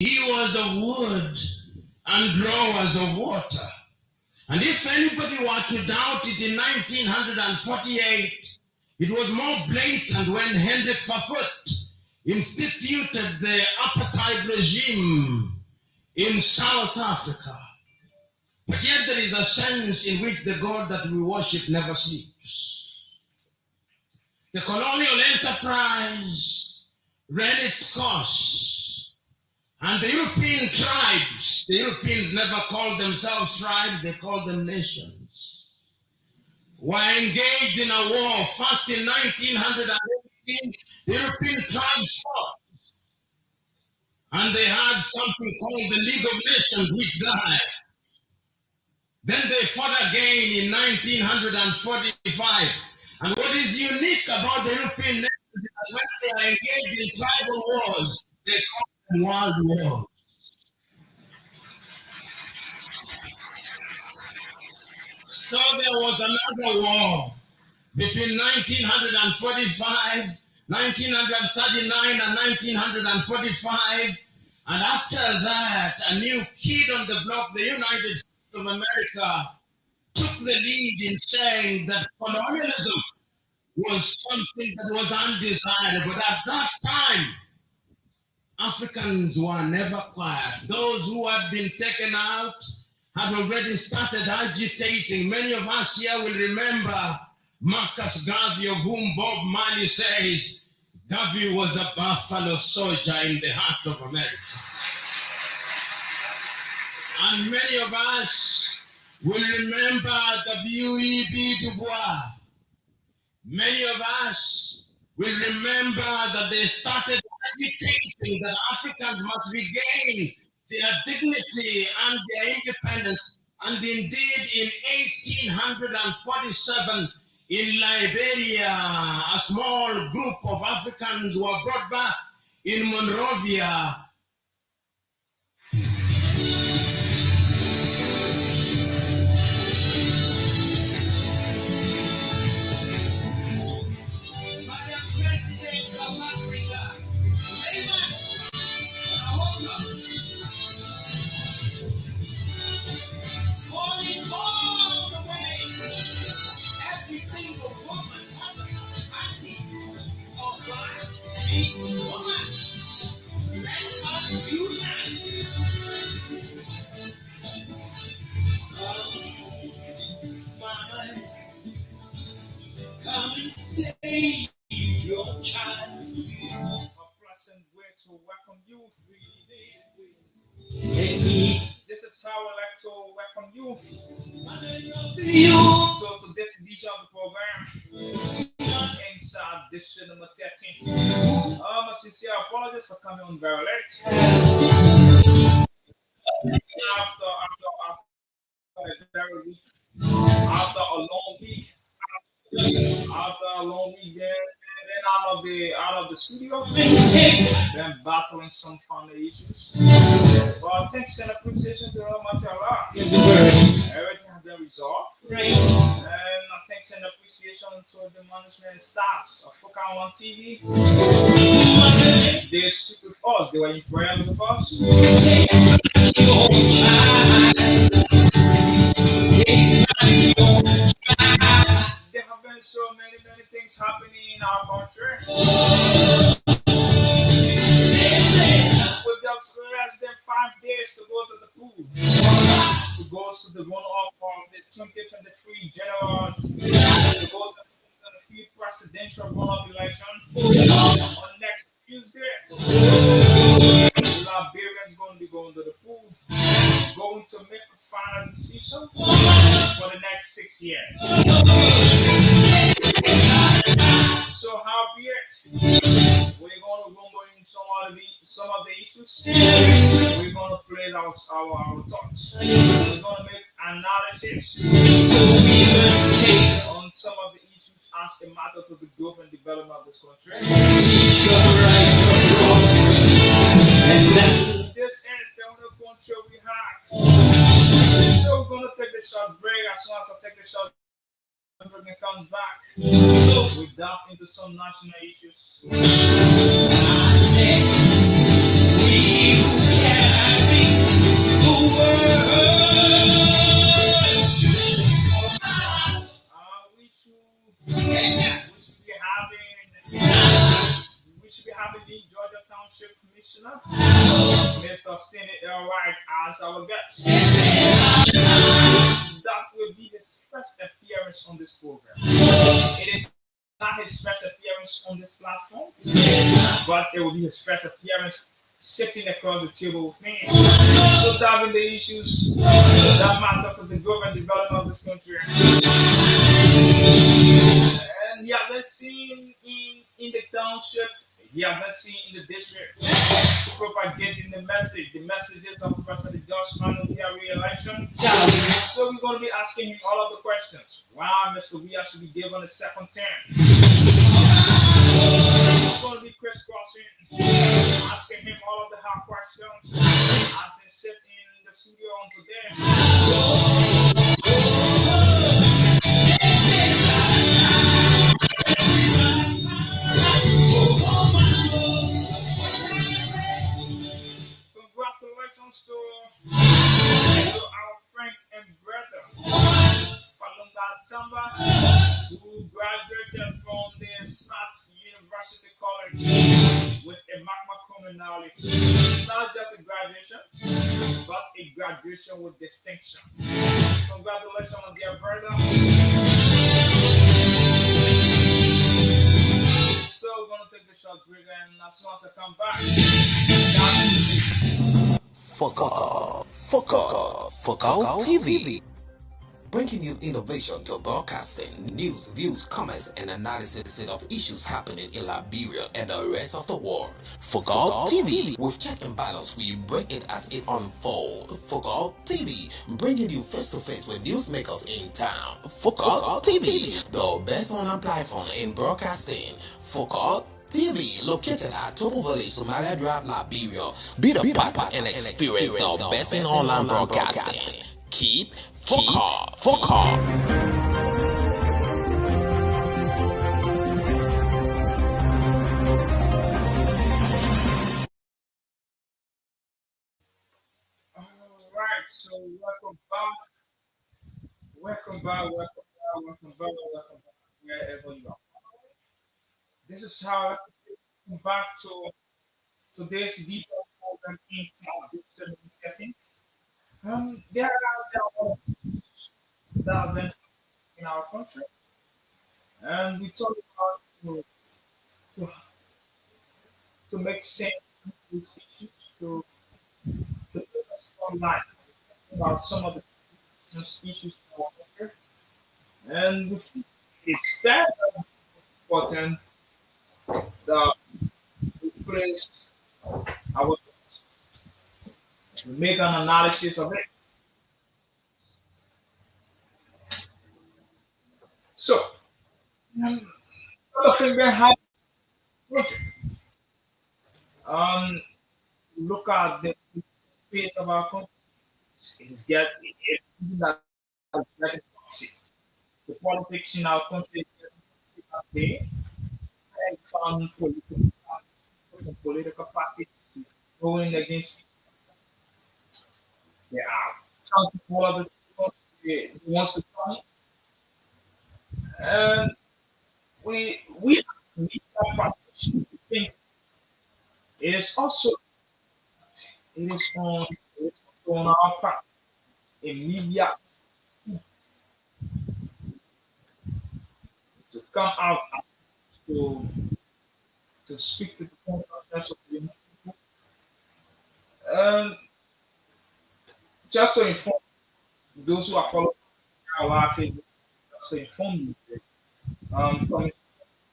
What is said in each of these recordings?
hewers of wood and drawers of water. And if anybody were to doubt it in 1948, it was more blatant when Hendrik Verwoerd instituted the apartheid regime in South Africa. But yet there is a sense in which the God that we worship never sleeps. The colonial enterprise ran its course, and the European tribes, the Europeans never called themselves tribes, they called them nations, were engaged in a war. First in 1918, the European tribes fought, and they had something called the League of Nations, which died. Then they fought again in 1945. And what is unique about the European nations is that when they are engaged in tribal wars, they call them world wars. So there was another war between 1945, 1939, and 1945. And after that, a new kid on the block, the United States of America, took the lead in saying that colonialism was something that was undesirable. But at that time, Africans were never quiet. Those who had been taken out had already started agitating. Many of us here will remember Marcus Garvey, of whom Bob Marley says, Garvey was a buffalo soldier in the heart of America. And many of us will remember W.E.B. Du Bois. Many of us will remember that they started agitating that Africans must regain their dignity and their independence. And indeed, in 1847, in Liberia, a small group of Africans were brought back in Monrovia. Your child, a pleasant way to welcome you. This is how I like to welcome you to this edition of the program, Inside Edition number 13. A sincere apologies for coming on very late. After a long week, then out of the studio, then battling some family issues. But thanks and appreciation to Almighty Allah. Everything has been resolved. And thanks and appreciation to the management staffs of Focal One TV. They stood with us. They were in prayer with us. There have been so many things happening in our country. With just less than 5 days to go to the pool, to go to the runoff of the 2023 general, to go to the 2023 presidential runoff election on next Tuesday. Liberians going to be going to the pool, going to make a final decision for the next 6 years. So how be it? We're going to rumble in some of the issues. We're going to play our thoughts. We're going to make analysis on some of the issues as they matter to the growth and development of this country. This is the only country we have. So we're going to take a short break. As soon as I take a short break, it comes back. We dive into some national issues. I said, we Mr. Stanley L. Wright as our guest. That will be his first appearance on this program. It is not his first appearance on this platform, but it will be his first appearance sitting across the table with me to dive in the issues that matter to the growth and development of this country. And he has been seen in the township, he has been seen in the district, propagating the messages of President Josh Manuel re-election. So we're going to be asking him all of the questions. Why Mr. Weah should be given a second term? We're going to be crisscrossing, asking him all of the hard questions as he sits in the studio on today. Congratulations to our friend and brother, Falunga Tamba, who graduated from the Smart University College with a magna cum laude. Not just a graduation, but a graduation with distinction. Congratulations, my dear brother. So we're gonna take a short break, and as soon as I come back, Focal TV. Bringing you innovation to broadcasting, news, views, comments, and analysis of issues happening in Liberia and the rest of the world. Focal TV. With check and balance, we break it as it unfolds. Focal TV. Bringing you face to face with newsmakers in town. Focal TV. The best online platform in broadcasting. Focal TV, located at Topo Village, Somalia Drive, Liberia. Be the part and experience the best in online broadcasting. Keep Focal. Alright, so welcome back, wherever you are. This is how welcome back to today's detailed program inside digital marketing. There are that have been in our country, and we talk about to, to make sense of these issues, to put us online about some of the issues in our country, and we think it's very important that we place our to make an analysis of it. So, other thing behind project, um, look at the space of our country. It's that getting toxic. The politics in our country is getting toxic day. And found political parties going against. There are some people of this country who wants to come, and we need that practice. We think it is also it is on it is also on our part in media to come out to to speak to the consciousness of the young people, and just to inform those who are following our life, just to inform you, from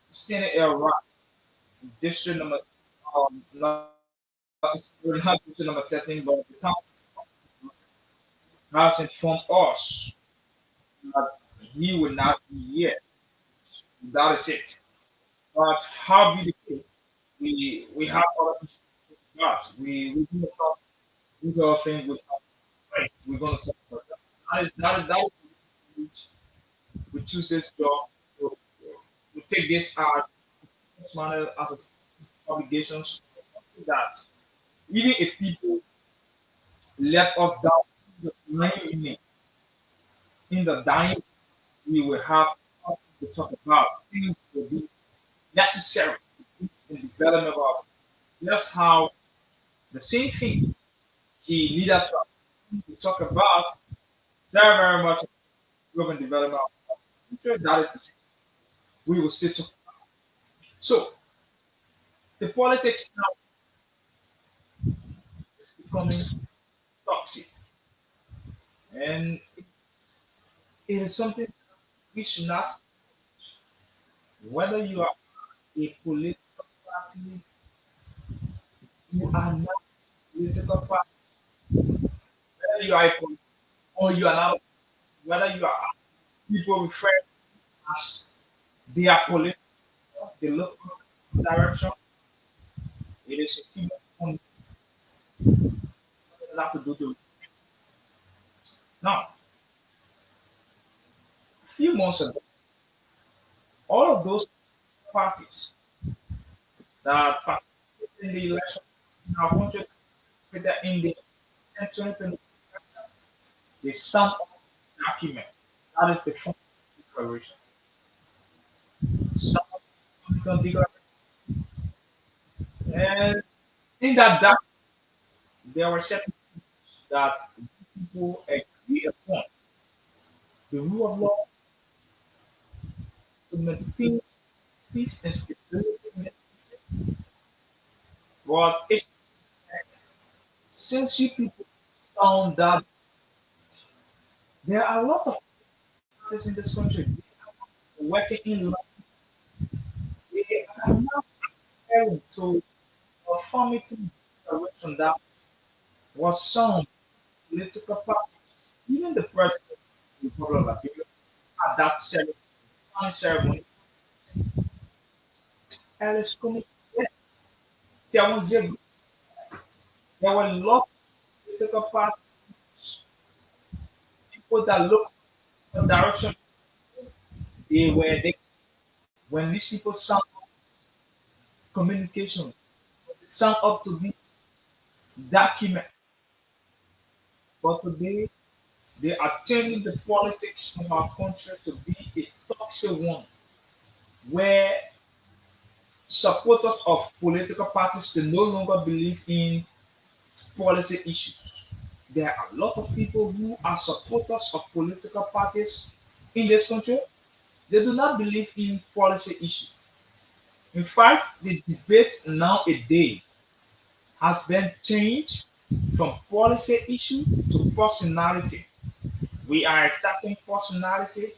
Standard Air district number not district number 13, but the town has informed us that he will not be here. That is it. But how be the case? We have other issues, but we do talk these are things right. We're gonna talk about that. That is which we choose this job. We take this as manner as a obligations that even if people let us down in the dying in the dying, we will have to talk about things that will be necessary in the development of just how the same thing he needed to talk about very, very much urban development of the future. That is the same. We will still talk. So the politics now is becoming toxic, and it is something we should not. Whether you are a political party, you are not a political party. Whether you are a political or you are not, whether you are people refer as they are political, they look in the direction. It is a human on that to do the now. A few months ago, all of those parties that participated in the election in our country that in the 2020 they signed up the document. That is the form of declaration. Signed up the declaration. And in that document, there were certain things that people agree upon. The rule of law to maintain peace and stability in the country. But since you people found that there are a lot of parties in this country working in line, they are not preparing to affirmative direction that was some political parties, even the president of the Republic of Liberia, at that ceremony, Alice Committee, there was a, there were a lot of political parties, people that look in the direction they were they, when these people sound communication, sound up to be document. But today they are turning the politics of our country to be a toxic one where supporters of political parties can no longer believe in policy issues. There are a lot of people who are supporters of political parties in this country. They do not believe in policy issues. In fact, the debate nowadays has been changed from policy issue to personality. We are attacking personality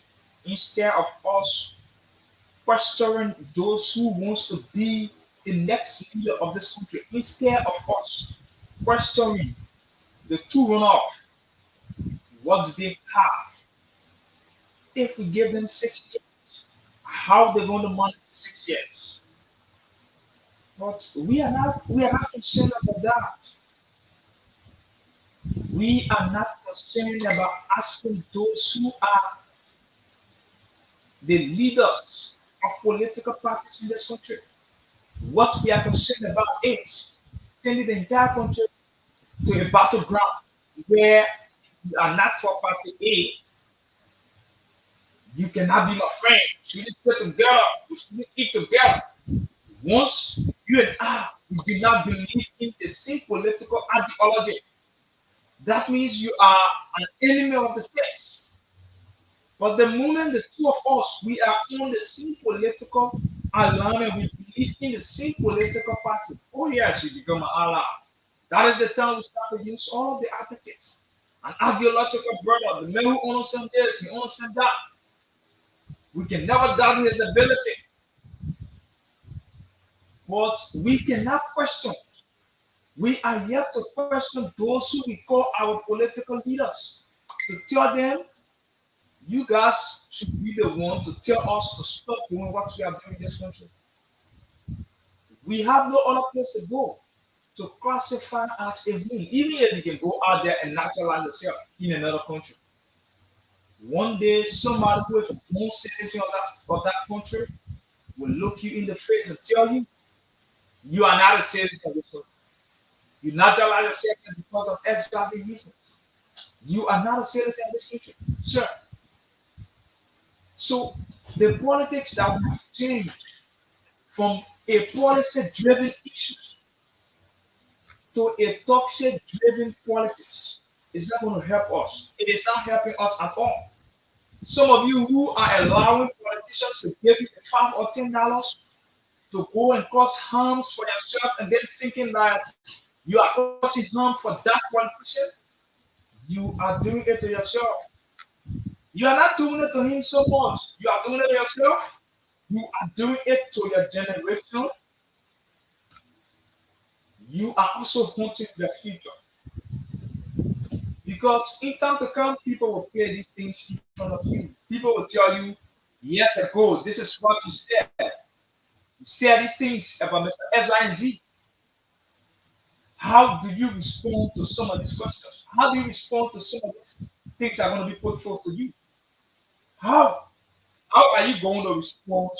instead of us questioning those who wants to be the next leader of this country. Instead of us questioning the two runoff, what do they have? If we give them 6 years, how they going to manage 6 years? But we are not concerned about that. We are not concerned about asking those who are the leaders of political parties in this country. What we are concerned about is turning the entire country to a battleground where you are not for party A, you cannot be my friend. We should sit together. We should eat together. Once you and I we do not believe in the same political ideology, that means you are an enemy of the state. But the moment the two of us we are on the same political alignment, we believe in the same political party. Oh yes, you become an ally. That is the time we start to use all of the adjectives. An ideological brother, the man who understands this, he understands that. We can never doubt his ability, but we cannot question. We are yet to question those who we call our political leaders to tell them, you guys should be the one to tell us to stop doing what we are doing in this country. We have no other place to go to classify as a home, even if you can go out there and naturalize yourself in another country. One day, somebody who is a born citizen of that country will look you in the face and tell you, you are not a citizen of this country. You naturalize yourself because of X, Y, Z reason. You are not a citizen of this country. Sure. So the politics that we have changed from a policy driven issue to a toxic driven politics. It's not going to help us. It is not helping us at all. Some of you who are allowing politicians to give you $5 or $10 to go and cause harms for yourself and then thinking that you are causing harm for that politician, you are doing it to yourself. You are not doing it to him so much. You are doing it to yourself. You are doing it to your generation. You are also haunting your future. Because in time to come, people will play these things in front of you. People will tell you, yes, ago, this is what you said. You said these things about Mr. X, Y, and Z. How do you respond to some of these questions? How do you respond to some of these things that are going to be put forth to you? How? How are you going to respond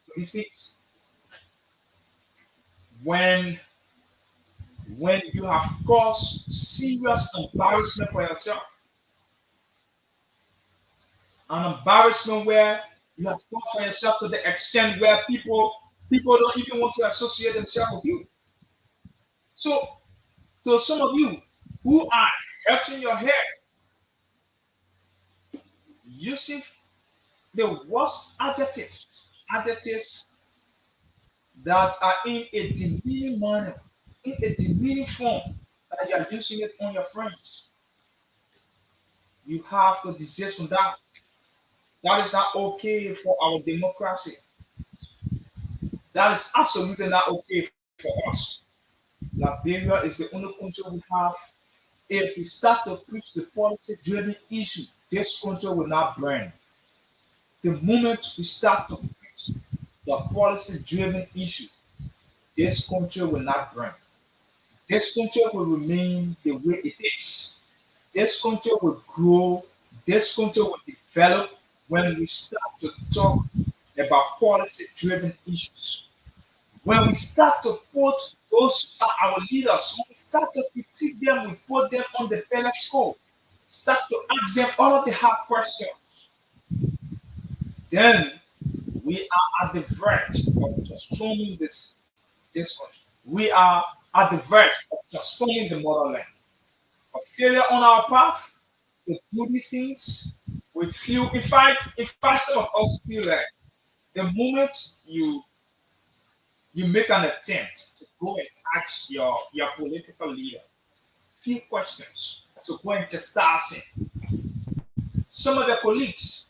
to these things? When you have caused serious embarrassment for yourself, an embarrassment where you have caused for yourself to the extent where people don't even want to associate themselves with you. So some of you who are hurting your head using the worst adjectives that are in a demeaning manner, in a demeaning form, that you are using it on your friends. You have to desist from that. That is not okay for our democracy. That is absolutely not okay for us. Liberia is the only country we have. If we start to preach the policy-driven issue, this country will not burn. The moment we start to preach the policy-driven issue, this country will not burn. This country will remain the way it is. This country will grow. This country will develop when we start to talk about policy-driven issues. When we start to put those our leaders, when we start to critique them, we put them on the telescope, start to ask them all of the hard questions, then we are at the verge of transforming this country. We are at the verge of transforming the motherland. A failure on our path to do these things, we feel, in fact, some of us feel like the moment you make an attempt to go and ask your political leader few questions to go and chastise him. Some of your colleagues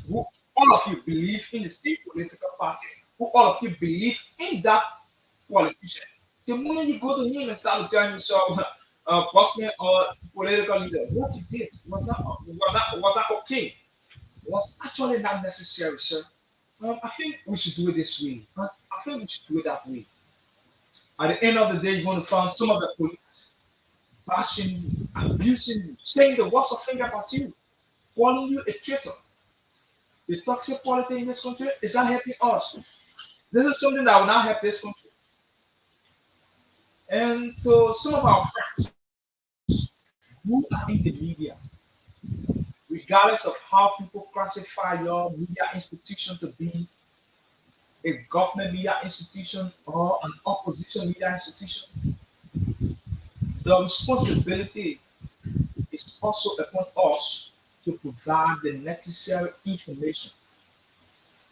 who all of you believe in the same political party, who all of you believe in that politician. The moment you go to him and start telling yourself, personal or political leader, what you did was not okay. Was actually not necessary, sir. I think we should do it this way. I think we should do it that way. At the end of the day, you're going to find some of the police bashing you, abusing you, saying the worst of things about you, calling you a traitor. The toxic politics in this country is not helping us. This is something that will not help this country. And to some of our friends who are in the media, regardless of how people classify your media institution to be a government media institution or an opposition media institution, the responsibility is also upon us to provide the necessary information,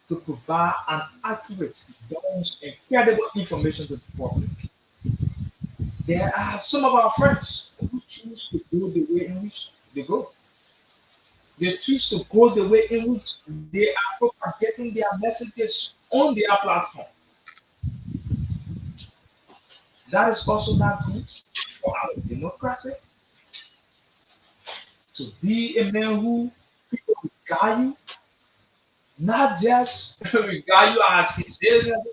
to provide an accurate, balanced, and credible information to the public. There are some of our friends who choose to go the way in which they go. They choose to go the way in which they are propagating their messages on their platform. That is also not good for our democracy. To be a man who people regard you, not just regard you as his citizen,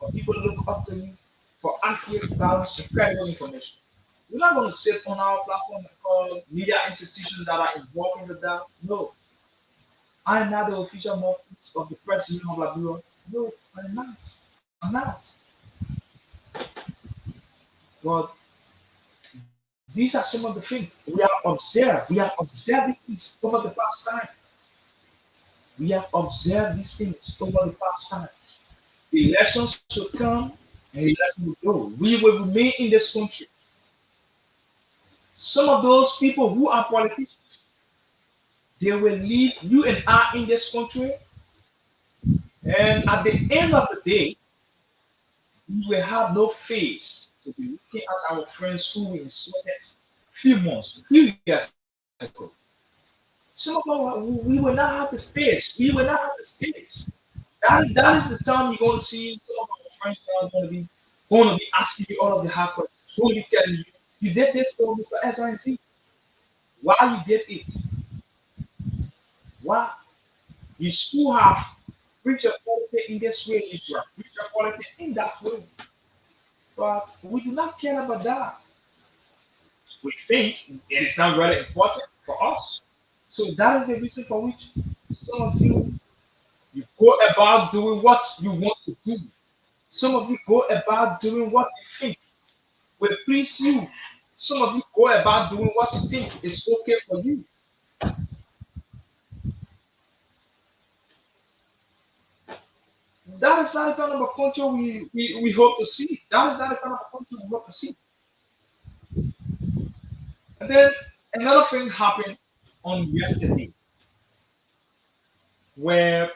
but people look up to you for accurate, balanced, and credible information. We're not going to sit on our platform and call media institutions that are involved in the that. No. I am not the official mouthpiece of the press union of Liberia. No, I'm not. I'm not. But these are some of the things we have observed. We have observed these things over the past time. We have observed these things over the past time. Elections should come. and he let me go. We will remain in this country. Some of those people who are politicians, they will leave you and I in this country, and at the end of the day, we will have no face to be looking at our friends who we insulted few months, few years ago. Some of our, we will not have the space. We will not have the space. That is the time you're going to see some of our friends that are going to be asking you all of the hard questions. Who will be telling you you did this for Mr. S and Z? Why you did it? Why you should have reached your quality in this way? You should have reached your quality in that way. But we do not care about that. We think it is not really important for us. So that is the reason for which some of you go about doing what you want to do. Some of you go about doing what you think will please you. Some of you go about doing what you think is okay for you. That is not the kind of a culture we hope to see. That is not the kind of a culture we hope to see. And then another thing happened on yesterday where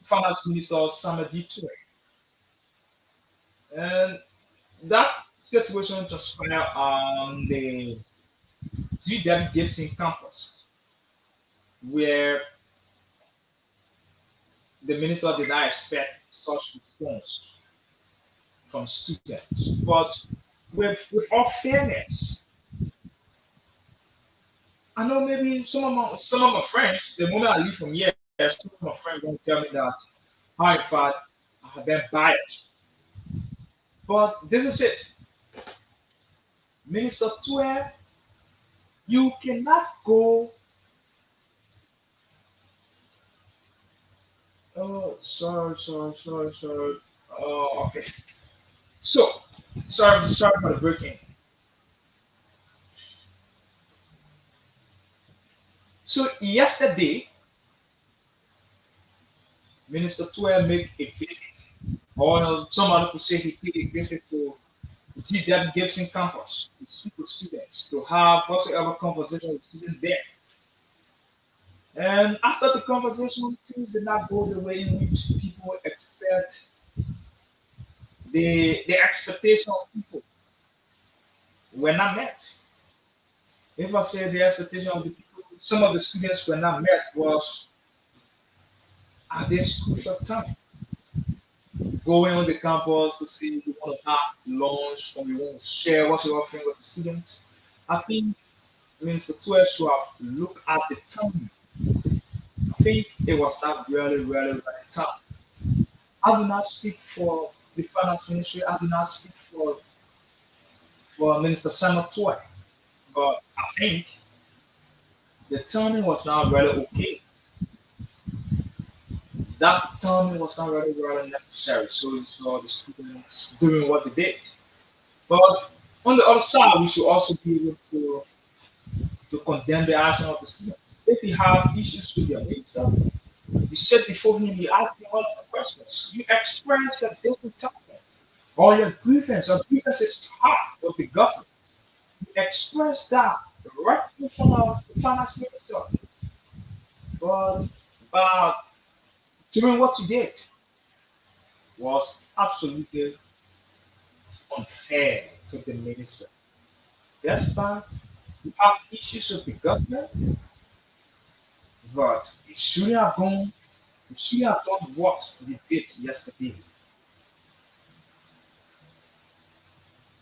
Finance Minister Samadi Toure, and that situation transpired on the GW Gibson campus where the minister did not expect such response from students. But with all fairness, I know maybe some of my friends, the moment I leave from here, some of my friends going to tell me that how in fact I have been biased. But this is it. Minister Toure, you cannot go. Oh, sorry. Oh, okay. So, sorry for the breaking. So yesterday, Minister Toure made a visit, or somebody could say he paid a visit to GW Gibson campus to speak with students, to have whatsoever conversation with students there. And after the conversation, things did not go the way in which people expect. The expectation of people were not met. If I say the expectation of the people, some of the students were not met was at this crucial time. Going on the campus to see if we want to have lunch or we want to share what we're offering with the students. I think Minister Toure should have looked at the time. I think it was not really right time. I do not speak for the finance ministry. I do not speak for Minister Samuel Toy, but I think the timing was not really okay. That timing was not really necessary. So you saw the students doing what they did. But on the other side, we should also be able to condemn the action of the students. If you have issues with your minister, you sit before him, you ask him all of the questions. You express your discontentment or your grievance or grievances hard with the government. You express that right in front of the finance minister. But doing what you did was absolutely unfair to the minister. Despite you have issues with the government, but you should have done what you did yesterday.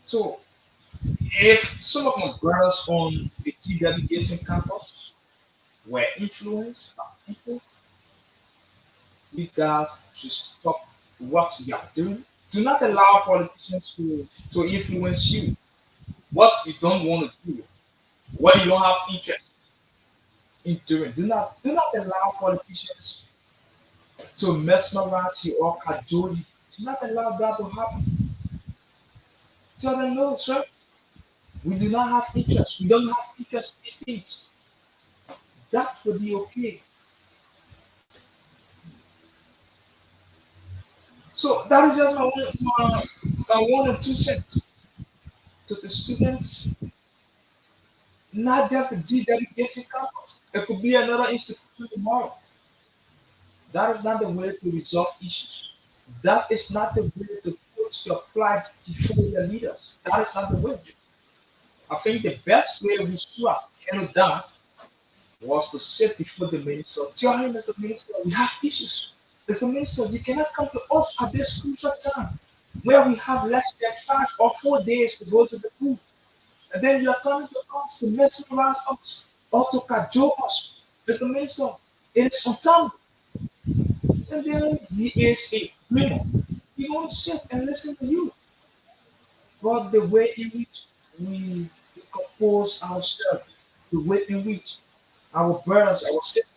So if some of my brothers on the GW Gibson campus were influenced by people, you guys should stop what you are doing. Do not allow politicians to influence you. What you don't want to do, what you don't have interest in doing. Do not allow politicians to mesmerize you or cajole you. Do not allow that to happen. Tell them no, sir. We do not have interest. We don't have interest in these things. That will be okay. So that is just my 1 and 2 cents to the students, not just the GW Gibson campus. It could be another institution tomorrow. That is not the way to resolve issues. That is not the way to put your plight before your leaders. That is not the way. I think the best way we should have handled that was to sit before the minister, tell him as the minister, we have issues. As a minister, you cannot come to us at this crucial time where we have less than 5 or 4 days to go to the pool. And then you are coming to us to mesmerize us or to cajole us. As the minister, it is untimely. And then he is a criminal. He won't sit and listen to you. But the way in which we compose ourselves, the way in which our brothers, our sisters,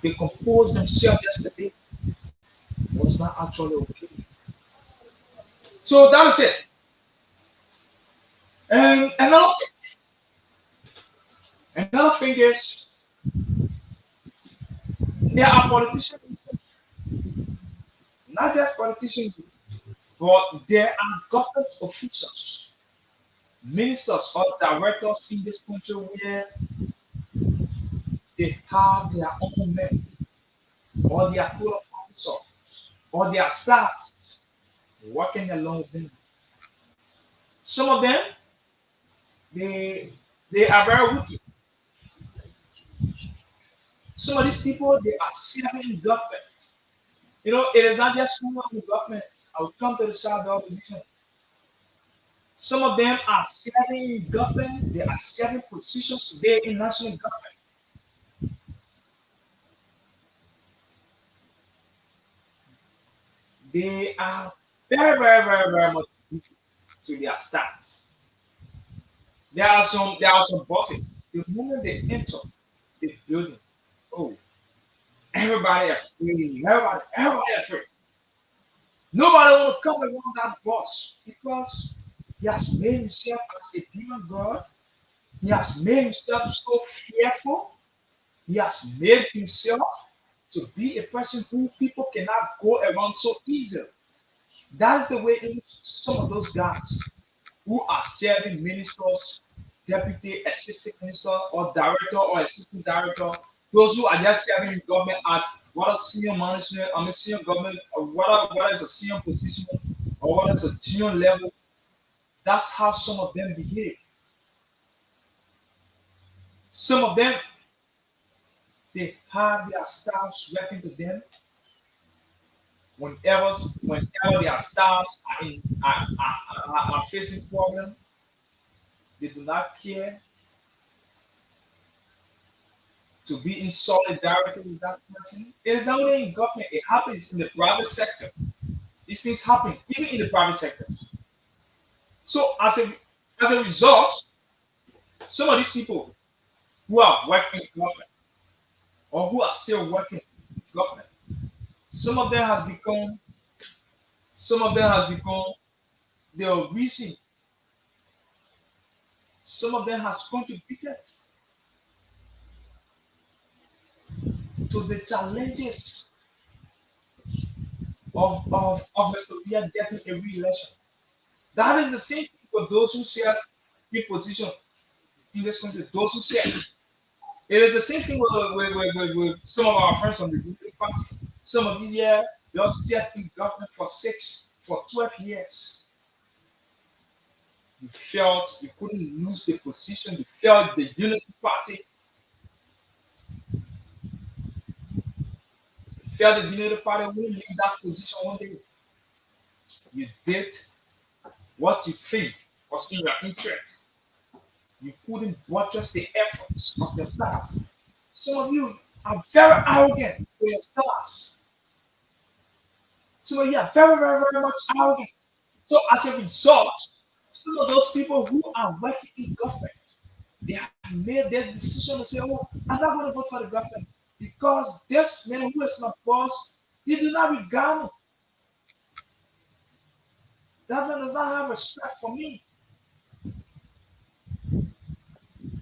they composed themselves yesterday was not actually okay. So that is it. And another thing is there are politicians, not just politicians, but there are government officials, ministers or directors in this country where they have their own men or their code of officer or their staffs working along with them. Some of them they are very wicked. Some of these people they are serving government. You know, it is not just who in government. I will come to the side of the opposition. Some of them are serving government, they are serving positions today in national government. They are very, very, very, very much wicked to their staffs. There are some bosses. The moment they enter the building, oh, everybody afraid, everybody afraid. Nobody want to come around that boss because he has made himself as a demon god. He has made himself so fearful. He has made himself to be a person who people cannot go around so easily. That is the way in which some of those guys who are serving ministers, deputy, assistant minister, or director or assistant director, those who are just serving in government at what is senior management, I mean senior government, or what is a senior position, or what is a junior level. That's how some of them behave. Some of them they have their staffs working to them whenever their staffs are facing problems. They do not care to be in solidarity with that person. It is only in government. It happens in the private sector. These things happen even in the private sector. So as a result, some of these people who are working in government or who are still working in government, some of them has become some of them has become the reason. Some of them has contributed to the challenges of Mr. Bia getting a re-election. That is the same thing for those who serve in position in this country, those who serve. It is the same thing with some of our friends from the Republican Party. Some of you here, they all served in government for 12 years. You felt you couldn't lose the position. You felt the Unity Party. You felt the Unity Party wouldn't leave that position one day. You did what you think was in your interest. You couldn't buttress the efforts of your staffs. Some of you are very arrogant for your staffs. Some of you are very, very, very much arrogant. So as a result, some of those people who are working in government, they have made their decision to say, "Oh, I'm not going to vote for the government because this man who is my boss, he do not regard me. That man does not have respect for me."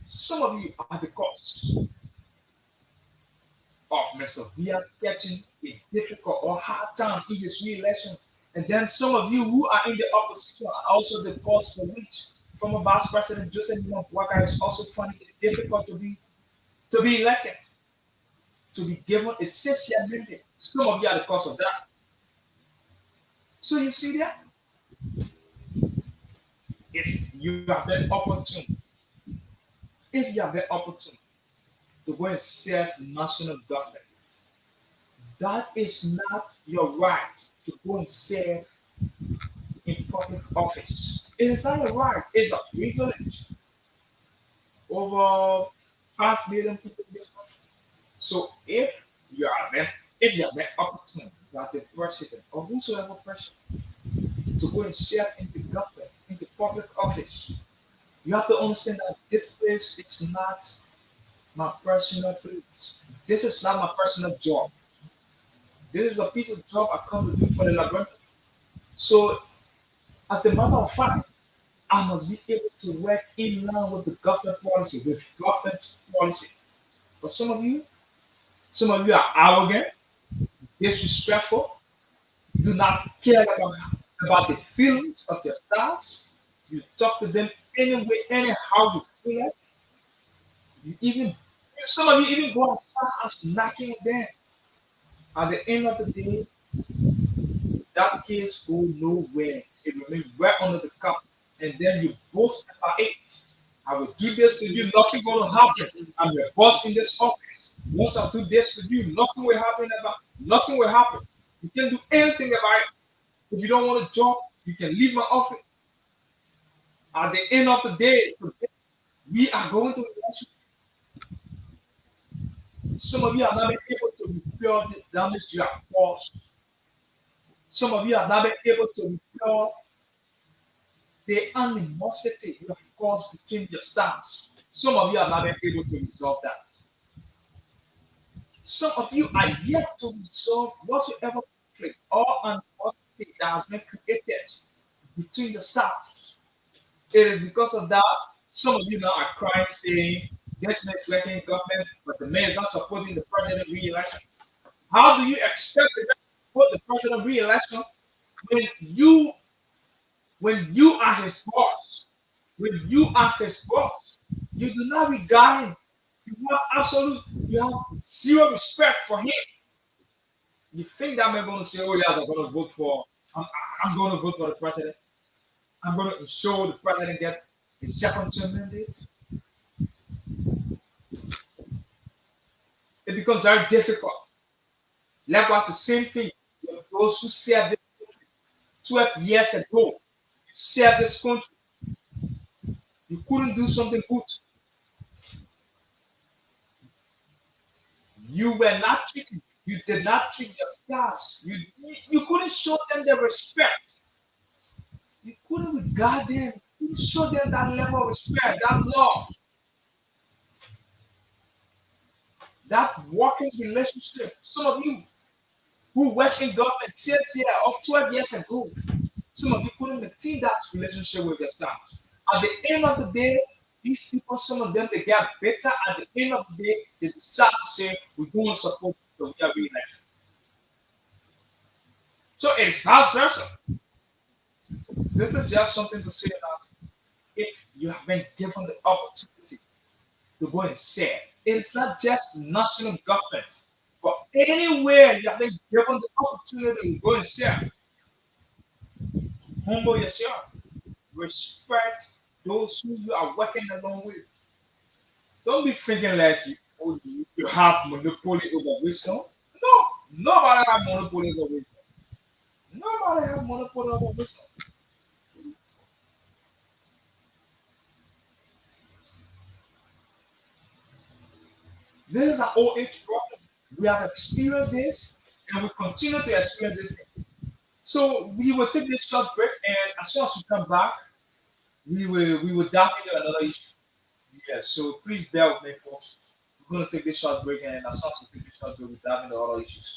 Some of you are the cause of Mr. Bia getting a difficult or hard time in his re-election. And then some of you who are in the opposition are also the cause for which former Vice President Joseph Mwaka is also finding it difficult to be elected, to be given a essential mandate. Some of you are the cause of that. So you see that? If you have been opportune, if you have been opportune to go and serve national government, that is not your right to go and serve in public office. It is not a right, it's a privilege. Over 5 million people in this country. So if you have been opportune, that the president or whosoever person to go and serve in the government, in the public office, you have to understand that this place is not my personal place. This is not my personal job. This is a piece of job I come to do for the laboratory. So, as a matter of fact, I must be able to work in line with the government policy, with government policy. But some of you are arrogant, disrespectful, do not care about the feelings of your staffs. You talk to them anyway, anyhow you feel it. Some of you even go as far as knocking them. At the end of the day, that case go nowhere. It remains right under the cup. And then you boast about it. I will do this to you, nothing gonna happen. I'm your boss in this office. Once I do this to you, nothing will happen. You can't do anything about it. If you don't want a job, you can leave my office. At the end of the day, we are going to election. Some of you are not able to repair the damage you have caused. Some of you are not able to repair the animosity you have caused between your staffs. Some of you are not able to resolve that. Some of you are yet to resolve whatsoever conflict or animosity that has been created between the staffs. It is because of that some of you now are crying, saying, this man is working in government, but the man is not supporting the president re-election. How do you expect to support the president re-election when you are his boss? When you are his boss, you do not regard him. You have zero respect for him. You think that man going to say, oh yes, I'm going to vote for the president. I'm going to ensure the president gets a second term mandate. It becomes very difficult. Likewise, the same thing with those who served this country 12 years ago. You served this country. You couldn't do something good. You were not treated. You did not treat your staffs. You couldn't show them the respect. You couldn't regard them. You couldn't show them that level of respect, that love. That working relationship. Some of you who work in government 6 years or 12 years ago, some of you couldn't maintain that relationship with your staff. At the end of the day, these people, some of them, they get better. At the end of the day, they decide to say, we don't support the re-election. So it's vice versa. This is just something to say that if you have been given the opportunity to go and serve, it's not just national government, but anywhere you have been given the opportunity to go and serve, humble yourself, respect those who you are working along with. Don't be thinking like you have monopoly over wisdom. No, nobody has monopoly over wisdom. Nobody has monopoly over wisdom. This is an old age problem. We have experienced this and we continue to experience this. So we will take this short break, and as soon as we come back, we will dive into another issue. Yeah, so please bear with me, folks. We're going to take this short break, and as soon as we take this short break, we'll dive into other issues.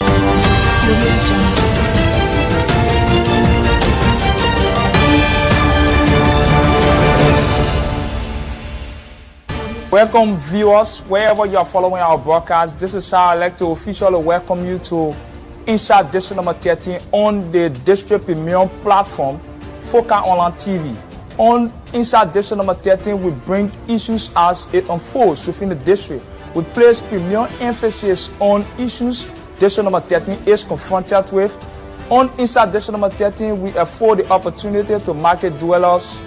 Welcome, viewers, wherever you are following our broadcast. This is how I'd like to officially welcome you to inside district number 13 on the district premium platform, Foca Online TV. On inside district number 13, we bring issues as it unfolds within the district. We place premium emphasis on issues district number 13 is confronted with. On inside district number 13, we afford the opportunity to market dwellers,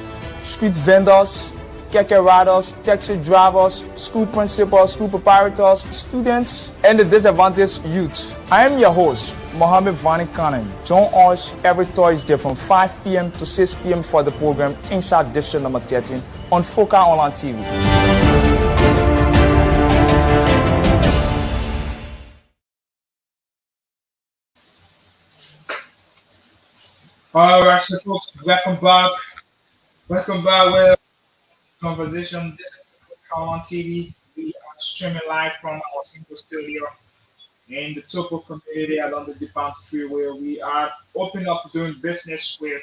street vendors, keke riders, taxi drivers, school principals, school proprietors, students, and the disadvantaged youth. I am your host, Mohammed Vani Kanan. Join us every Thursday from 5 p.m. to 6 p.m. for the program Inside District number 13 on Foca Online TV. All right, so folks, welcome back. Welcome back with conversation. This is Call on TV. We are streaming live from our single studio in the Topo community along the Japan Freeway. We are open up doing business with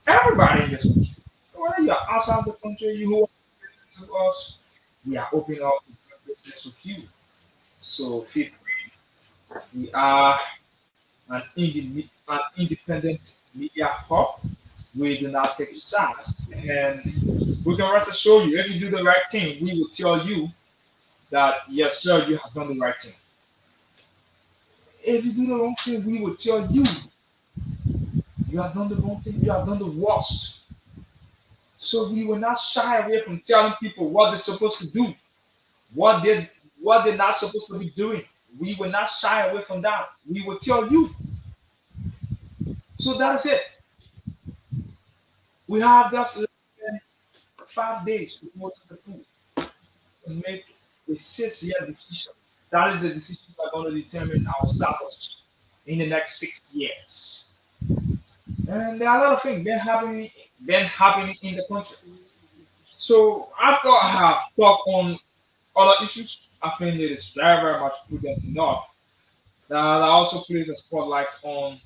everybody in this country. Whether you're outside the country, you who want to do business with us, we are open up to doing business with you. So feel free. We are an independent media hub. We do not take sides, and we can rest assured you, if you do the right thing, we will tell you that yes, sir, you have done the right thing. If you do the wrong thing, we will tell you you have done the wrong thing, you have done the worst. So we will not shy away from telling people what they're supposed to do, what they're not supposed to be doing. We will not shy away from that. We will tell you. So that's it. We have just 5 days to go to the pool to make a 6-year decision. That is the decision that's going to determine our status in the next 6 years. And there are a lot of things been happening in the country. So after I have talked on other issues, I think it is very, very much prudent enough that I also place a spotlight on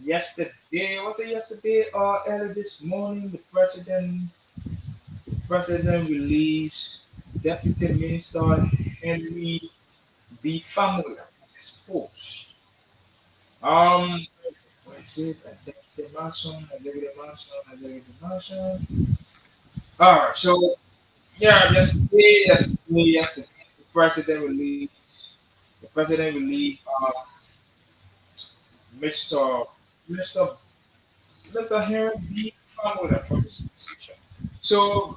yesterday. Was it yesterday or early this morning? The president released Deputy Minister Henry B. Famula from his post. What is it? Executive Mansion. All right. So yeah, yesterday, the president released. The president released Mr. Mr. Mr. Henry B. Famula from his position. So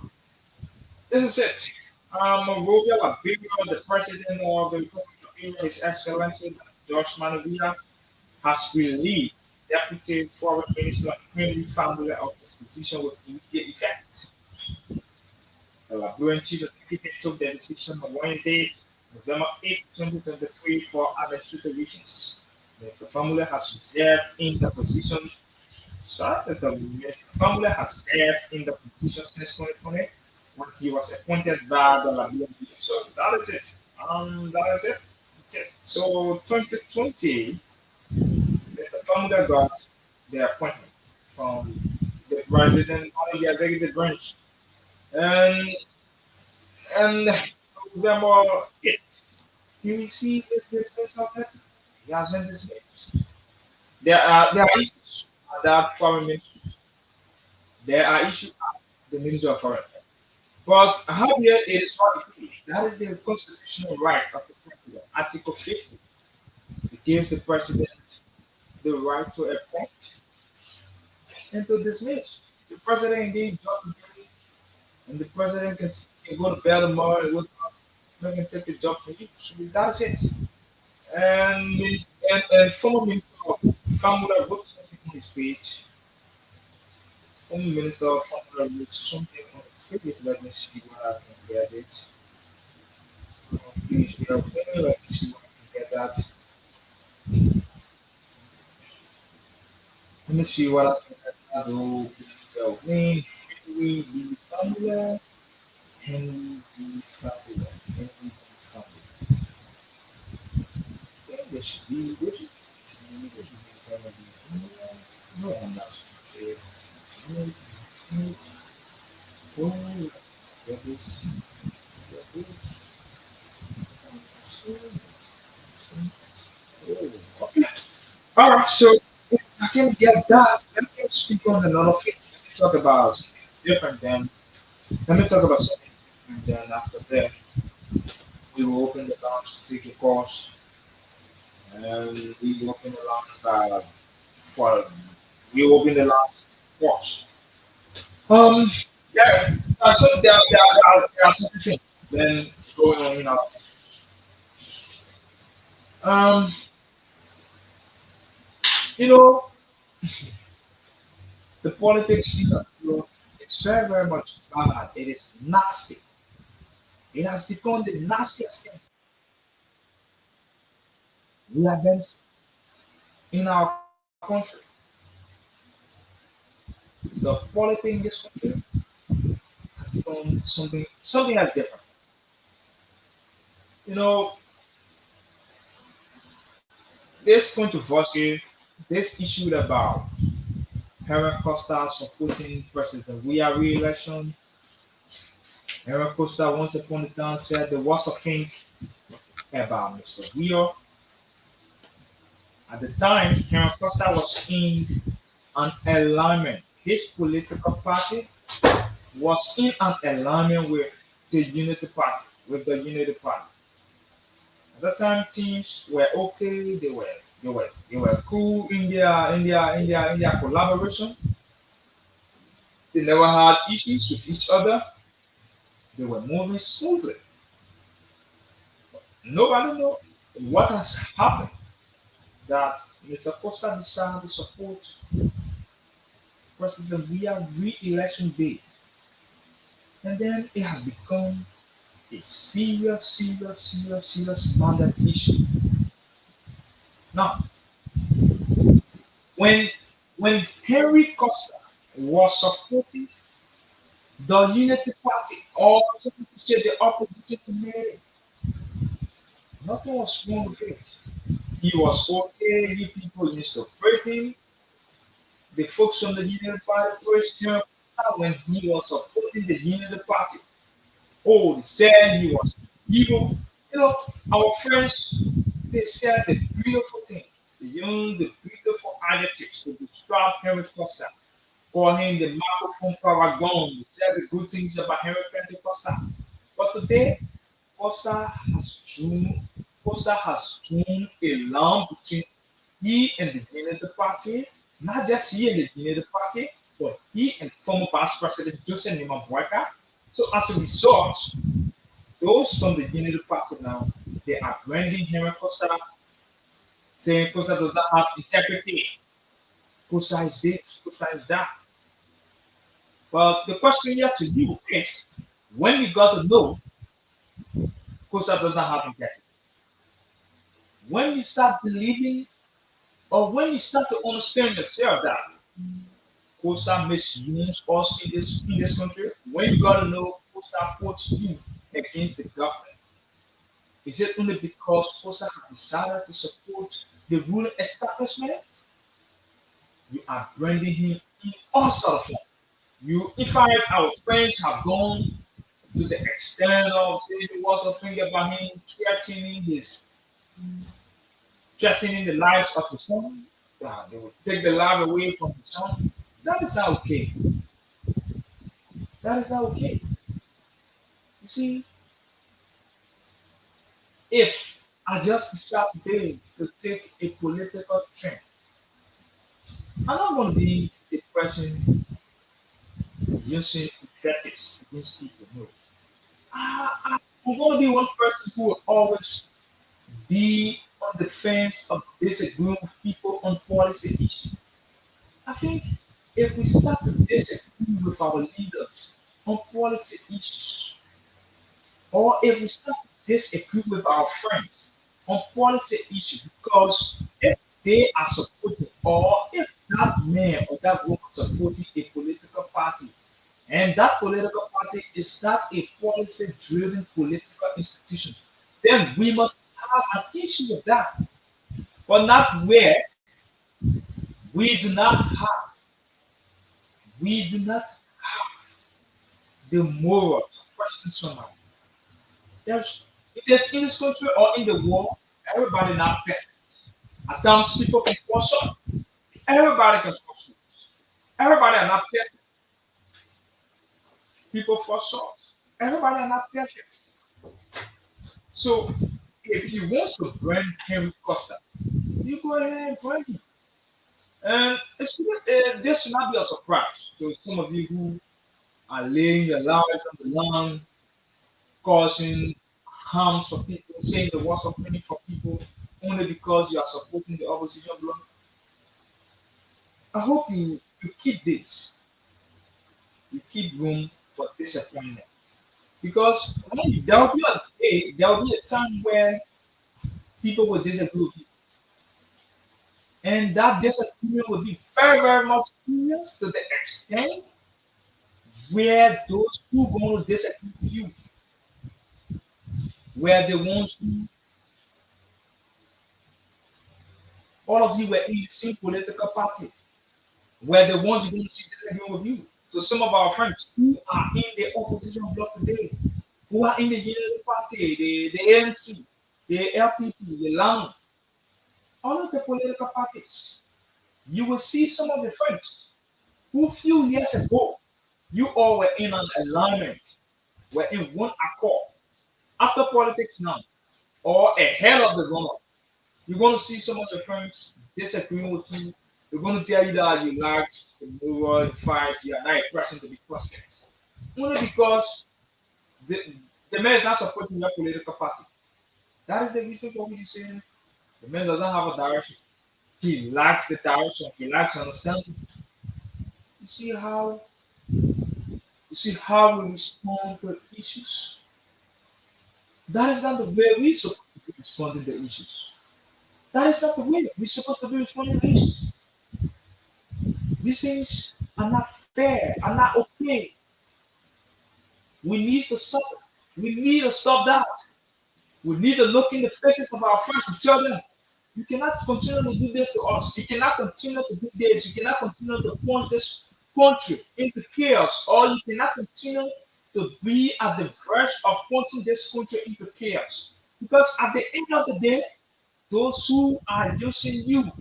this is it. Monrovia Liberia, the president of the Republic of Liberia, His Excellency George Manavia, has relieved Deputy Foreign Minister Henry Famula of his position with immediate effect. The Liberian Chief Executive took the decision on Wednesday, November 8, 2023, for administrative reasons. Mr. Famula has reserved in the position. Mr. Famula has served in the position since 2020 when he was appointed by the Liberian people. So that is it. That is it. That's it. So 2020, Mr. Famula got the appointment from the president of the executive branch, and and November 8th, he received his dismissal letter. He has been dismissed. There are issues that foreign ministries. There are issues at the Ministry of Foreign Affairs. But however, it is what it is. That is the constitutional right of the president. Article 50. It gives the president the right to appoint and to dismiss. The president engaged job today, and the president can go to bed tomorrow and can take the job for you. So that's it. And former minister of Famula wrote something on his page. Former minister of Famula wrote something on his page. Let me see what I can get it. Please bear with me. Let me see what I can get that. Let me see what I can get that. Oh, please bear with me. Henry B. Famula. Henry B. Famula. Henry B. Famula. This should be, no, I'm not. Oh, get this. All right, so if I can get that, let me speak on another thing. Let me talk about something different then. Let me talk about something different then after that. We will open the lounge to take a course and we will open the lounge for we will open the lounge course. Um so there are certain things then going on in our um you know the politics in the world, it's very, very much bad. It is nasty. It has become the nastiest thing we have been in our country. The politics in this country has become something that's different. You know, this controversy, this issue about Henry Costa supporting President Weah re-election. Henry Costa once upon a time said there was a thing about Mr. Weah. At the time, Henry Costa was in an alignment. His political party was in an alignment with the Unity Party, with the Unity Party. At that time, things were okay. They were cool in their collaboration. They never had issues with each other. They were moving smoothly. Nobody know what has happened that Mr. Costa decided to support President Weah re-election bid, and then it has become a serious mandate issue. Now, when when Henry Costa was supporting the Unity Party, or some people say the opposition to Mary, nothing was wrong with it. He was okay. You people used to praise him. The folks from the Unity Party praised him when he was supporting the Unity Party. Oh, they said he was evil. You know, our friends, they said the beautiful thing, the beautiful adjectives to describe Henry Costa, call him the microphone paragon. They said the good things about Henry Costa. But today, Costa has drawn, Costa has drawn a line between he and the Unity Party, not just he and the Unity Party, but he and former Vice President Joseph Nima Boyka. So as a result, those from the Unity Party now, they are branding Henry Costa, saying Costa does not have integrity. Costa is this, Costa is that. But the question here to you is, when you got to know Costa does not have integrity, when you start believing, or when you start to understand yourself that Costa misuse us in this country, when you got to know Costa puts you against the government, is it only because Costa have decided to support the ruling establishment? You are branding him in all sort of form. In fact, our friends have gone to the extent of saying there was a thing about him threatening the lives of his son. They will take the life away from his son. That is not okay. That is not okay. You see, if I just decide today to take a political trend, I'm not going to be a person using invectives against people. No. I'm going to be one person who will always be on the fence of disagreeing with people on policy issues. I think if we start to disagree with our leaders on policy issues, or if we start to disagree with our friends on policy issues, because if they are supporting, or if that man or that woman supporting a political party, and that political party is not a policy driven political institution, then we must have an issue with that, but not where we do not have we do not have the moral to question somebody. There's if there's in this country or in the world, everybody not perfect. At times, people can fall short. Everybody can fall short. Everybody are not perfect. People fall short. Everybody are not perfect. So, if you want to bring Henry Costa, you go ahead and bring him. And this should not be a surprise to some of you who are laying your lives on the line, causing harms for people, saying the worst of things for people, only because you are supporting the opposition bloc. I hope you keep this. You keep room for disappointment. Because there will be a day, there will be a time where people will disagree with you. And that disagreement will be very, very much serious to the extent where those who going to disagree with you, where the ones who all of you were in the same political party, where the ones who don't see disagreeing with you. So some of our friends who are in the opposition bloc today, who are in the Unity Party, the ANC, the LPP, the LAN, all of the political parties, you will see some of the friends who few years ago you all were in an alignment, were in one accord. After politics now, or ahead of the runoff, you're going to see some of your friends disagreeing with you. They're going to tell you that you lack the moral, the fight, you are not a person to be trusted. Only because the man is not supporting your political party. That is the reason for me to say the man doesn't have a direction. He lacks the direction. He lacks understanding. You see how we respond to issues. That is not the way we're supposed to be responding to issues. That is not the way we're supposed to be responding to issues. These things are not fair, are not okay. We need to stop it. We need to stop that. We need to look in the faces of our friends and tell them, you cannot continue to do this to us. You cannot continue to do this. You cannot continue to plunge this country into chaos, or you cannot continue to be at the verge of plunging this country into chaos. Because at the end of the day, those who are using you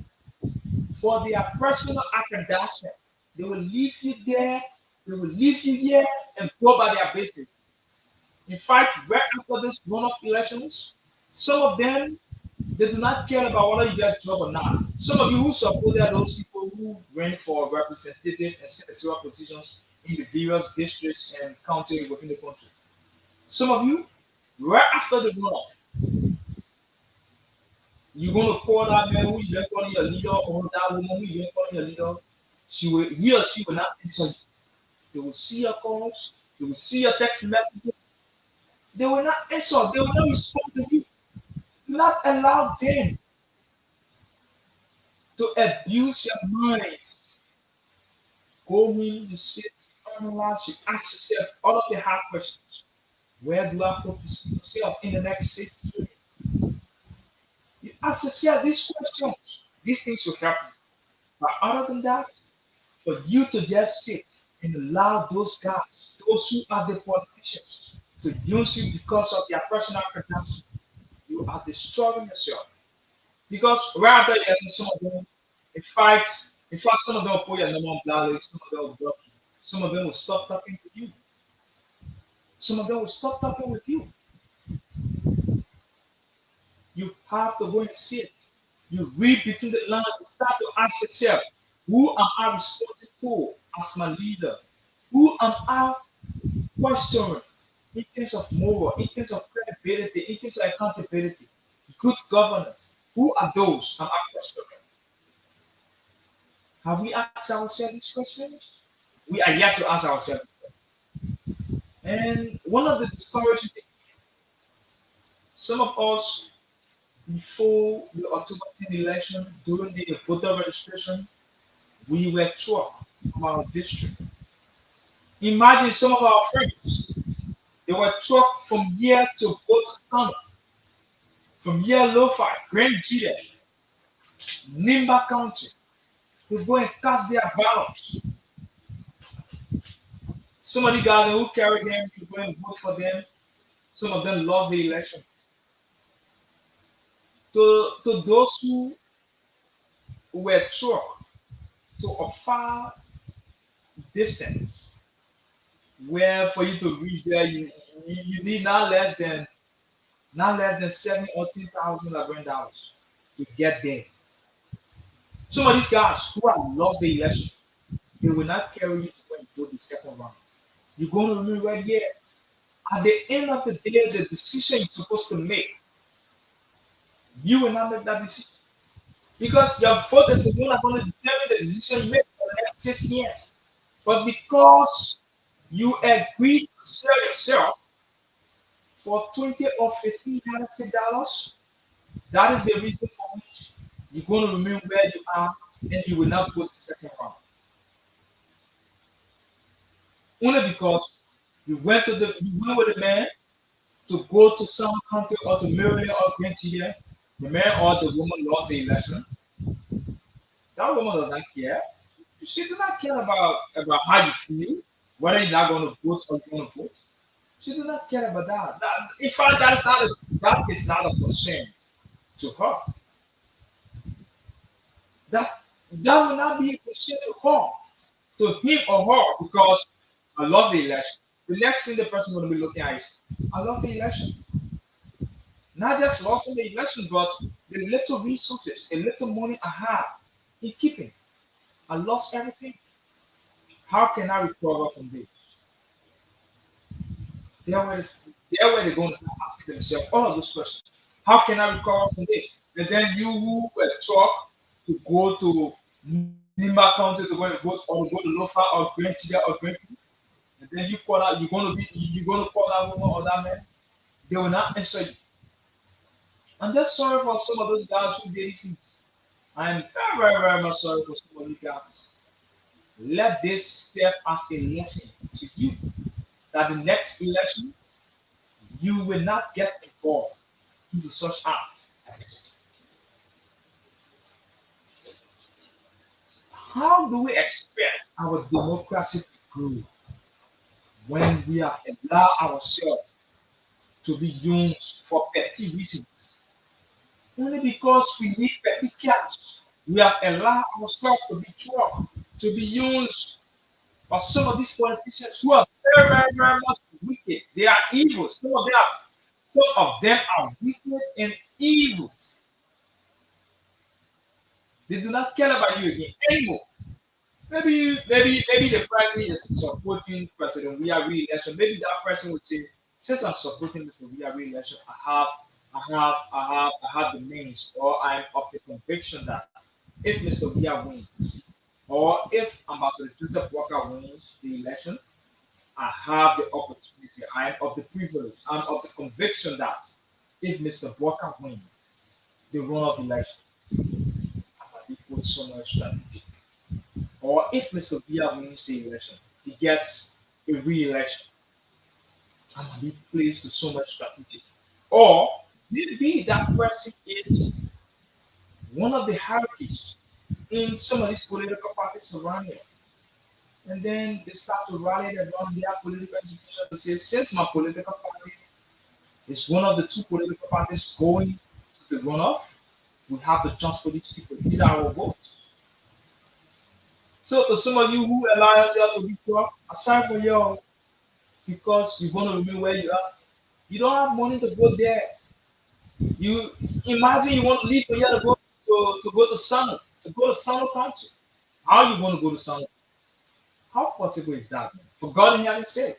for their personal aggrandizement, they will leave you there, they will leave you here and go by their business. In fact, right after this runoff elections, some of them they do not care about whether you get a job or not. Some of you who supported those people who ran for representative and senatorial positions in the various districts and counties within the country. Some of you, right after the runoff, you're going to call that man who you're calling your leader or that woman who you're calling your leader. He or she will not answer you. They will see your calls, they will see your text messages. They will not answer, they will not respond to you. Do not allow them to abuse your mind. Go home, you sit, analyze, you ask yourself all of the hard questions. Where do I hope to see myself in the next 6 years? You ask yourself these questions. These things will help you. But other than that, for you to just sit and allow those guys, those who are the politicians, to use you because of their personal credentials, you are destroying yourself. Because right after yes, some of them, in fact, some of them will put your number on blacklist, some of them will block you, some of them will stop talking to you, some of them will stop talking with you. You have to go and sit. You read between the lines, you start to ask yourself, who am I responding to as my leader? Who am I questioning in terms of moral, in terms of credibility, in terms of accountability, good governance? Who are those am I questioning? Have we asked ourselves these questions? We are yet to ask ourselves. And one of the discouraging things, some of us, before the October 10 election, during the voter registration, we were trucked from our district. Imagine some of our friends, they were trucked from here to go to Sana, from here Lo-Fi, Grand Gia, Nimba County, to go and cast their ballots. Some of the guys who carried them to go and vote for them, some of them lost the election. To those who were trucked to a far distance where for you to reach there you need not less than 7 or 10,000 Liberian dollars to get there. Some of these guys who have lost the election, they will not carry you to go and vote the second round. You're going to remain right here. At the end of the day, the decision you're supposed to make, you will not make that decision. Because your voters is not going to determine the decision you make for the next 6 years. But because you agreed to sell yourself for 20 or 15 dollars, that is the reason for which you're going to remain where you are and you will not vote the second round. Only because you went with a man to go to some country or to Maryland or Virginia, the man or the woman lost the election. That woman does not care. She does not care about how you feel, whether you're not going to vote or you're going to vote. She does not care about that. In fact, that is not a concern to her. That will not be a concern to her, to him or her, because I lost the election. The next thing the person going to be looking at is, I lost the election. Not just lost in the election, but the little resources, the little money I have in keeping. I lost everything. How can I recover from this? There where they're going to start asking themselves all of those questions. How can I recover from this? And then you who were truck to go to Nimba County to go and vote, or to go to Lofa or Grand Chiga or Grand, and then you call out, you're going to call that woman or that man. They will not answer you. I'm just sorry for some of those guys who did these things. I'm very, very, very much sorry for some of you guys. Let this step as a lesson to you that the next election you will not get involved into such acts. How do we expect our democracy to grow when we have allowed ourselves to be used for petty reasons? Only because we need petty cash, we have allowed ourselves to be trucked, to be used by some of these politicians who are very, very, very much wicked. They are evil. Some of them are wicked and evil. They do not care about you again anymore. Maybe the president is supporting President William re-election. Maybe that person would say, since I'm supporting Mr. William re-election, I have the means, or I'm of the conviction that if Mr. William wins, or if Ambassador Joseph Walker wins the election, I have the opportunity, I'm of the privilege, I'm of the conviction that if Mr. Walker wins the runoff election, I might be put somewhere strategic. Or if Mr. Bia wins the election, he gets a re-election, I might be placed to somewhere strategic. Or maybe that person is one of the hierarchies in some of these political parties around here. And then they start to rally around their political institution to say, since my political party is one of the two political parties going to the runoff, we have to transfer these people. These are our votes. So to some of you who allow yourself to be poor, aside from you, because you're going to remain where you are, you don't have money to go there. You imagine you want to leave from here to go to Sano, country. How are you going to go to Sano? How possible is that? For God in heaven's sake.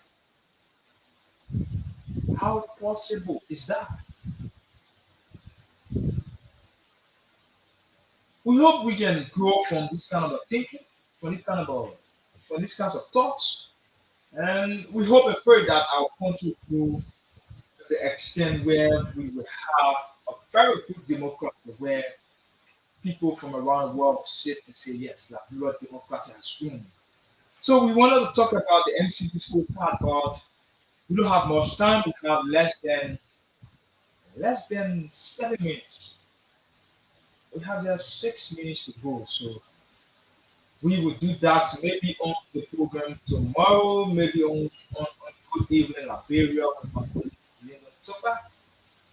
How possible is that? We hope we can grow from this kind of thinking, from these kinds of thoughts, and we hope and pray that our country will grow to the extent where we will have a very good democracy, where people from around the world sit and say, yes, that your democracy has grown. So we wanted to talk about the MCP school part, but we don't have much time. We have less than 7 minutes. We have just 6 minutes to go. So we will do that maybe on the program tomorrow, maybe on Good Evening Liberia, on Good Evening Toba.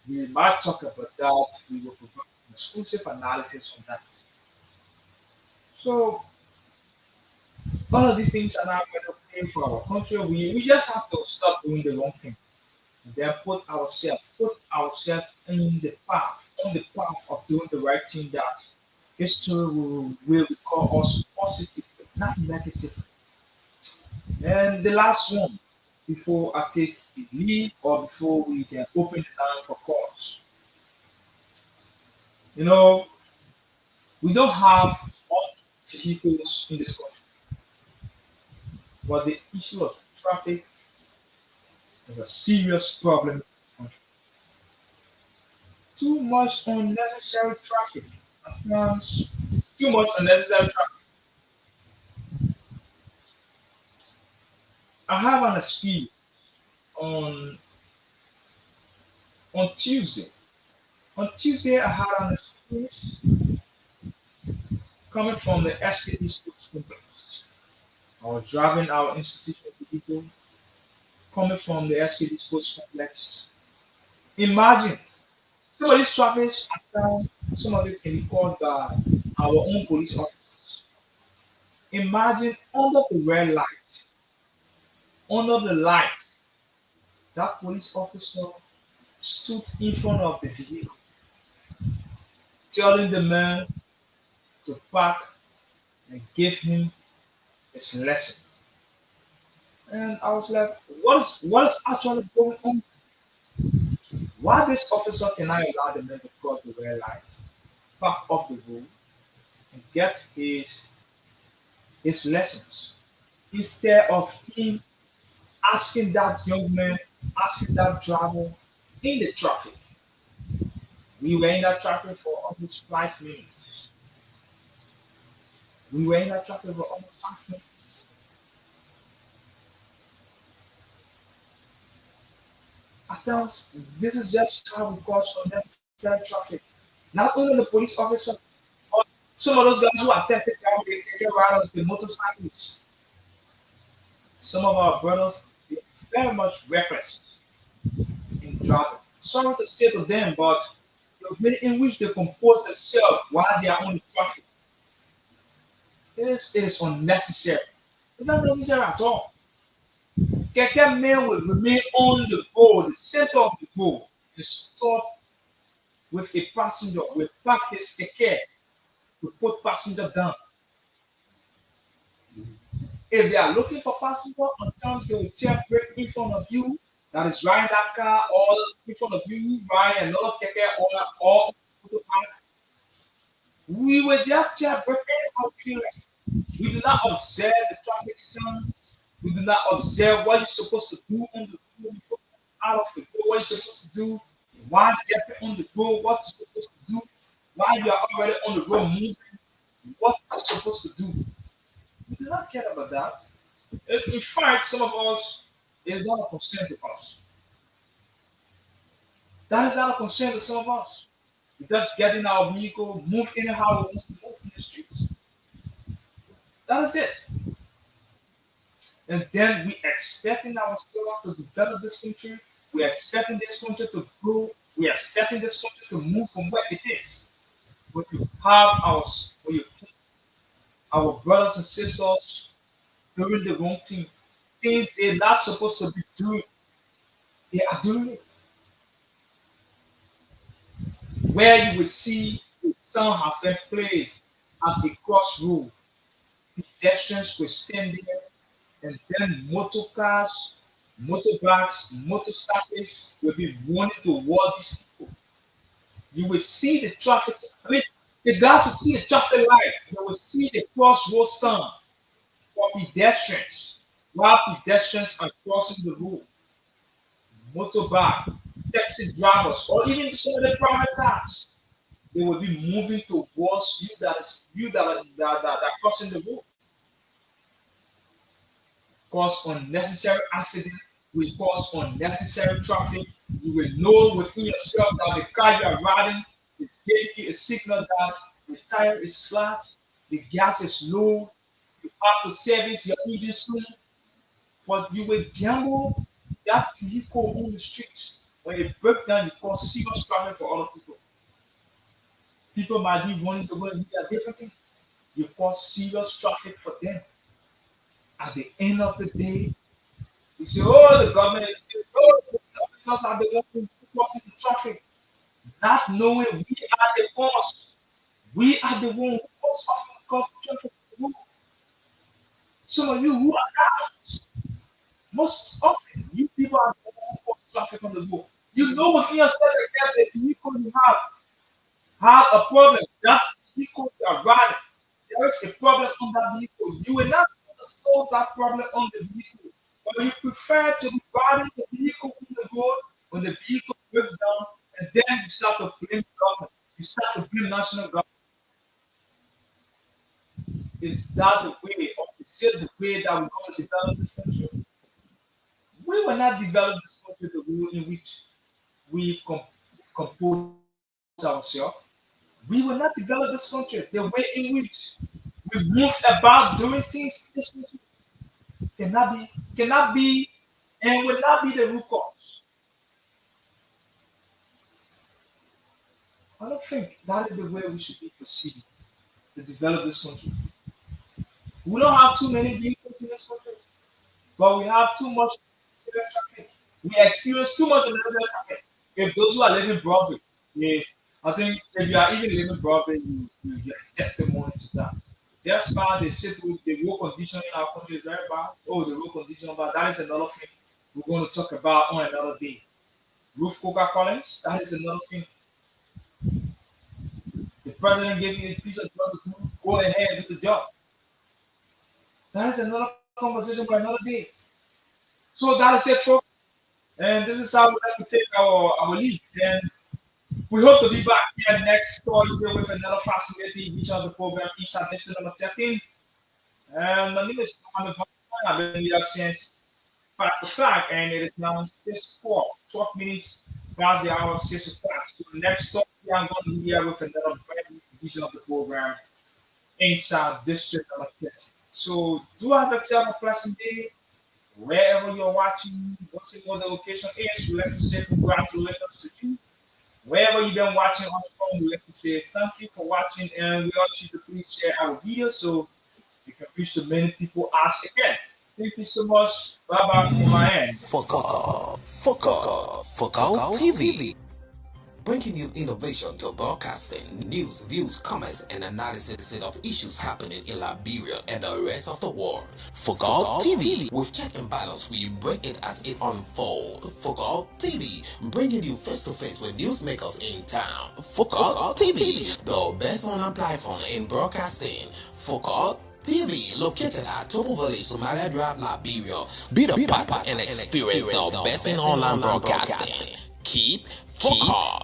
We might talk about that. We will provide an exclusive analysis on that. So all of these things are not going to pay for our country. We just have to stop doing the wrong thing. And then put ourselves in the path, on the path of doing the right thing that history will recall us positively, not negatively. And the last one, before I take a leave or before we can open the line for calls. You know, we don't have all vehicles in this country, but the issue of traffic is a serious problem in this country. Too much unnecessary traffic. Yes. Too much unnecessary traffic. I have an experience on on Tuesday. On Tuesday, I had an experience coming from the SKD Sports Complex. I was driving our institutional vehicle coming from the SKD Sports Complex. Imagine some of these traffics at times, some of it can be caused by our own police officers. Imagine under the red light, under the light, that police officer stood in front of the vehicle, telling the man to park and give him his lesson. And I was like, what is actually going on? Why this officer cannot allow the man to cross the red light, park off the road, and get his lessons? Instead of him asking that young man, asking that driver in the traffic. We were in that traffic for almost 5 minutes. We were in that traffic for almost 5 minutes. I thought this is just how we cause unnecessary traffic. Not only the police officer, but some of those guys who are tested out, they get riders, the motorcyclists. Some of our brothers, they are very much reckless in driving. Sorry to say to them, but the way in which they compose themselves while they are on the traffic, it is unnecessary. It's not necessary at all. Keke man will remain on the road, the center of the road, and stop with a passenger, will park his keke to put passenger down. If they are looking for passenger, sometimes they will check brake in front of you that is riding that car, or in front of you riding another keke or motorbike. We will just check brake anyhow period. We do not observe the traffic signs. We do not observe what you're supposed to do on the road before out of the road, what you're supposed to do, why getting on the road, what you're supposed to do, why you are already on the road moving, what you're supposed to do. We do not care about that. In fact, some of us, it is not a concern to us. That is not a concern to some of us. We just get in our vehicle, move anyhow we want to move in the streets. That is it. And then we expecting ourselves to develop this country. We are expecting this country to grow. We are expecting this country to move from where it is. When you have when you our brothers and sisters doing the wrong thing, things they're not supposed to be doing, they are doing it. Where you will see the sun has been placed as a crossroad, pedestrians will stand there, and then motor cars, motorbikes, motorcycles will be running towards these people. You will see the traffic. I mean, the guys will see the traffic light. They will see the crossroad sign for pedestrians. While pedestrians are crossing the road, motorbike, taxi drivers, or even some of the private cars, they will be moving towards you that are crossing the road. Cause unnecessary accident, will cause unnecessary traffic. You will know within yourself that the car you are riding is giving you a signal that the tire is flat, the gas is low, you have to service your engine soon, but you will gamble that vehicle on the streets. When it breaks down, you cause serious traffic for other people. People might be wanting to go and do their different thing. you cause serious traffic for them. At the end of the day, you say, oh, the government is good. Oh, the police officers are the ones who cause the traffic. Not knowing we are the cause. We are the one who cause traffic. Some of you who are not, most often, you people are the one who cause traffic on the road. You know within yourself that there's a vehicle you have a problem. That vehicle you are riding, there is a problem on that vehicle. You will not solve that problem on the vehicle, but you prefer to be riding the vehicle on the road when the vehicle breaks down, and then you start to blame the government. You start to blame national government. Is that the way, or is it the way that we're going to develop this country? We will not develop this country the way in which we compose ourselves. We will not develop this country the way in which we move about doing things in this country. Cannot be, and will not be the root cause. I don't think that is the way we should be proceeding to develop this country. We don't have too many vehicles in this country, but we have too much traffic. We experience too much traffic. If those who are living Broadway, I think if you are even living Broadway, you get testimony to that. That's why they say the road condition in our country is very bad. Oh, the road condition, but that is another thing we're going to talk about on another day. Ruth Coca Collins, that is another thing. The president gave you a piece of job to do, go ahead and do the job. That is another conversation for another day. So that is it, folks. And this is how we like to take our lead. And we hope to be back here next Thursday with another fascinating edition of the program, Isha Nation number 13. And my name is Mohammed Van. I've been here since 5 o'clock, and it is now 6:04, 12 minutes past the hour of 6 o'clock. So next Thursday, I'm going to be here with another brand new edition of the program, Inside District number 13. So do have yourself a pleasant day. Wherever you're watching, whatever the location is, we'd like to say congratulations to you. Wherever you've been watching us from, we'd like to say thank you for watching, and we urge you to please share our video so we can reach to many people as again. Thank you so much. Bye-bye from my end. Focal TV. Bringing you innovation to broadcasting, news, views, comments, and analysis of issues happening in Liberia and the rest of the world. Focal TV, with check and balance, we bring it as it unfolds. Focal TV, bringing you face-to-face with newsmakers in town. Focal TV, the best online platform in broadcasting. Focal TV, located at Topo Village, Somalia Drive, Liberia. Be the part and experience the best in online broadcasting. Keep Focal.